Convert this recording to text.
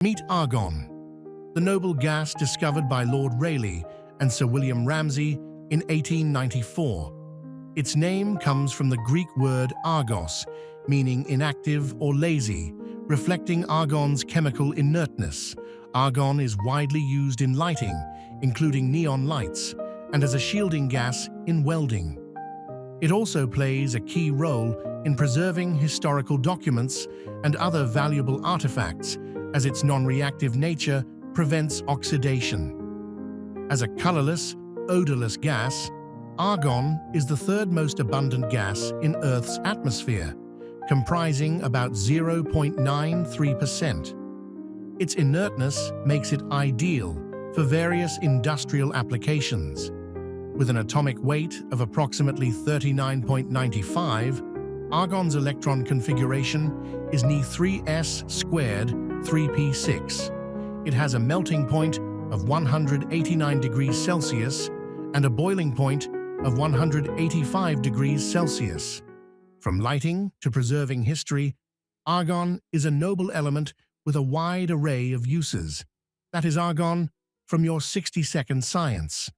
Meet argon, the noble gas discovered by Lord Rayleigh and Sir William Ramsay in 1894. Its name comes from the Greek word argos, meaning inactive or lazy, reflecting argon's chemical inertness. Argon is widely used in lighting, including neon lights, and as a shielding gas in welding. It also plays a key role in preserving historical documents and other valuable artifacts, as its non-reactive nature prevents oxidation. As a colourless, odourless gas, argon is the third most abundant gas in Earth's atmosphere, comprising about 0.93%. Its inertness makes it ideal for various industrial applications. With an atomic weight of approximately 39.95, argon's electron configuration is Ni3s²3p6. It has a melting point of 189 degrees Celsius and a boiling point of 185 degrees Celsius. From lighting to preserving history, argon is a noble element with a wide array of uses. That is argon from your 60-second science.